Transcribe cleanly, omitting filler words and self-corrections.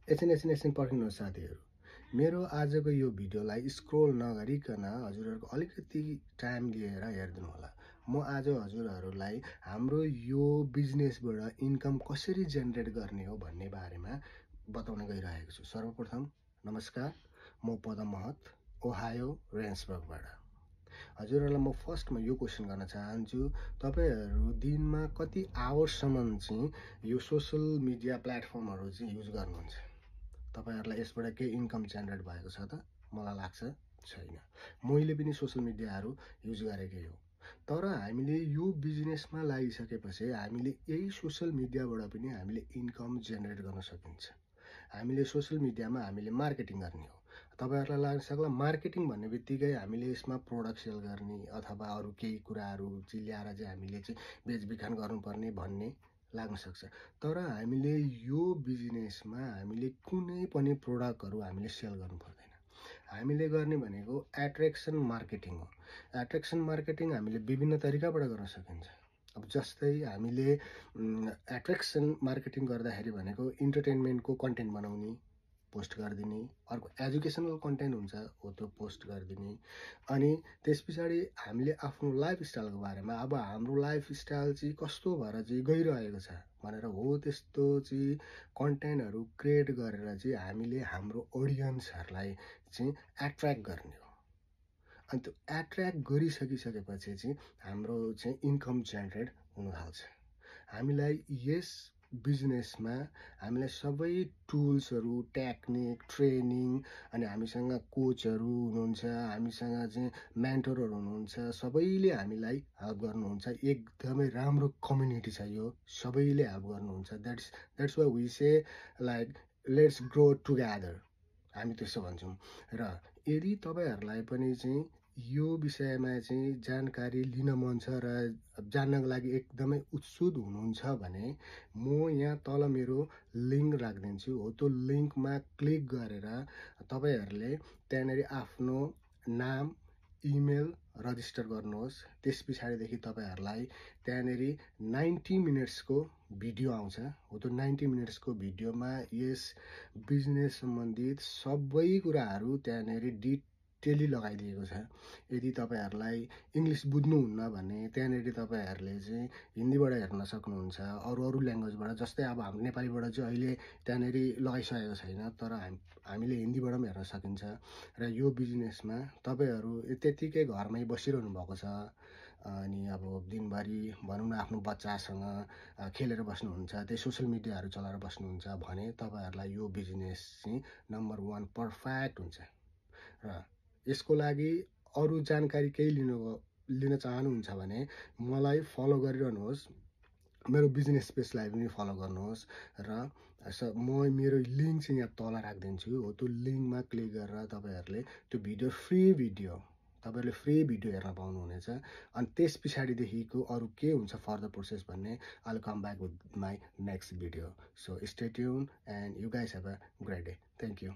एकछिन पर्खिनुहोस् साथीहरू। मेरो आजको यो भिडियोलाई स्क्रोल नगरिकन हजुरहरूको अलिकति टाइम लिएर हेरिदिनु होला। म आज हजुरहरूलाई हाम्रो यो बिजनेसबाट इन्कम कसरी जेनेरेट गर्ने हो भन्ने बारेमा बताउन गइरहेको छु। सर्वप्रथम नमस्कार, म पदम महत, ओहायो रेन्सबर्गबाट। हजुरहरूलाई म फर्स्टमा यो क्वेसन गर्न चाहन्छु, तपाईहरू दिनमा कति आवर्ससम्म चाहिँ यो सोसल मिडिया प्लेटफर्महरू चाहिँ युज गर्नुहुन्छ? तपाईहरुलाई यसबाट केही इन्कम जेनेरेट भएको छ त? मलाई लाग्छ छैन। मैले पनि सोसल मिडियाहरू युज गरेकै हो। तर हामीले यो बिजनेसमा लागिसकेपछि हामीले यही सोसल मिडियाबाट पनि हामीले इन्कम जेनेरेट गर्न सकिन्छ। हामीले सोसल मिडियामा हामीले मार्केटिङ गर्ने हो। तपाईहरुलाई लाग्न सक्ला मार्केटिङ भन्ने बित्तिकै हामीले यसमा प्रोडक्ट सेल गर्ने अथवा अरू केही कुराहरू चाहिँ ल्याएर चाहिँ हामीले चाहिँ बेचबिखन गर्नुपर्ने भन्ने लाग्न सक्छ। तर हामीले यो बिजनेसमा हामीले कुनै पनि प्रोडक्टहरू हामीले सेल गर्नु पर्दैन। हामीले गर्ने भनेको एट्र्याक्सन मार्केटिङ हो। एट्र्याक्सन मार्केटिङ हामीले विभिन्न तरिकाबाट गर्न सकिन्छ। अब जस्तै हामीले एट्र्याक्सन मार्केटिङ गर्दाखेरि भनेको इन्टरटेनमेन्टको कन्टेन्ट बनाउने, पोस्ट गरिदिने, अर्को एजुकेसनल कन्टेन्ट हुन्छ हो त्यो पोस्ट गरिदिने, अनि त्यस पछाडि हामीले आफ्नो लाइफस्टाइलको बारेमा अब हाम्रो लाइफस्टाइल चाहिँ कस्तो भएर चाहिँ गइरहेको छ भनेर हो त्यस्तो चाहिँ कन्टेन्टहरू क्रिएट गरेर चाहिँ हामीले हाम्रो अडियन्सहरूलाई चाहिँ एट्र्याक्ट गर्ने हो। अनि त्यो एट्र्याक्ट गरिसकिसकेपछि चाहिँ हाम्रो चाहिँ इन्कम जेनेरेट हुन थाल्छ। हामीलाई यस बिजनेसमा हामीलाई सबै टुल्सहरू, टेक्निक, ट्रेनिङ, अनि हामीसँग कोचहरू हुनुहुन्छ, हामीसँग चाहिँ मेन्टरहरू हुनुहुन्छ, सबैले हामीलाई हेल्प गर्नुहुन्छ। एकदमै राम्रो कम्युनिटी छ यो, सबैले हेल्प गर्नुहुन्छ। That's why we say like let's grow together, हामी त्यसो भन्छौँ। र यदि तपाईहरुलाई पनि चाहिँ यो विषयमा चाहिँ जानकारी लिन मन छ र जान्नको लागि एकदमै उत्सुक हुनुहुन्छ भने म यहाँ तल मेरो लिङ्क राखिदिन्छु। हो त्यो लिङ्कमा क्लिक गरेर तपाईहरुले त्यहाँनेरि आफ्नो नाम, इमेल रजिस्टर गर्नुहोस्। त्यस पछाडिदेखि तपाईहरुलाई त्यहाँनेरि 90 मिनट्सको भिडियो आउँछ। हो त्यो 90 मिनट्सको भिडियोमा यस बिजनेस सम्बन्धित सबै कुराहरू त्यहाँनेरि डिटेली लगाइदिएको छ। यदि तपाईहरुलाई इङ्ग्लिस बुझ्नुहुन्न भने त्यहाँनेरि तपाईहरुले चाहिँ हिन्दीबाट हेर्न सक्नुहुन्छ, अरू ल्याङ्ग्वेजबाट। जस्तै अब हाम्रो नेपालीबाट चाहिँ अहिले त्यहाँनेरि लगाइसकेको छैन, तर हामीले हिन्दीबाट पनि हेर्न सकिन्छ। र यो बिजनेसमा तपाईहरु त्यतिकै घरमै बसिरहनु भएको छ, अनि अब दिनभरि भनौँ न आफ्नो बच्चासँग खेलेर बस्नुहुन्छ, त्यही सोसल मिडियाहरू चलाएर बस्नुहुन्छ भने तपाईहरुलाई यो बिजनेस चाहिँ नम्बर 1 पर्फेक्ट हुन्छ। र यसको लागि अरू जानकारी केही लिन चाहनुहुन्छ भने मलाई फलो गरिरहनुहोस्, मेरो बिजनेस पेजलाई पनि फलो गर्नुहोस्। र म मेरो लिङ्क चाहिँ यहाँ तल राखिदिन्छु। हो त्यो लिङ्कमा क्लिक गरेर तपाईहरुले त्यो तपाईहरुले फ्री भिडियो हेर्न पाउनुहुनेछ। अनि त्यस पछाडिदेखिको अरू के हुन्छ फर्दर प्रोसेस भन्ने I'll come back with my next video. So stay tuned and you guys have a great day. Thank you.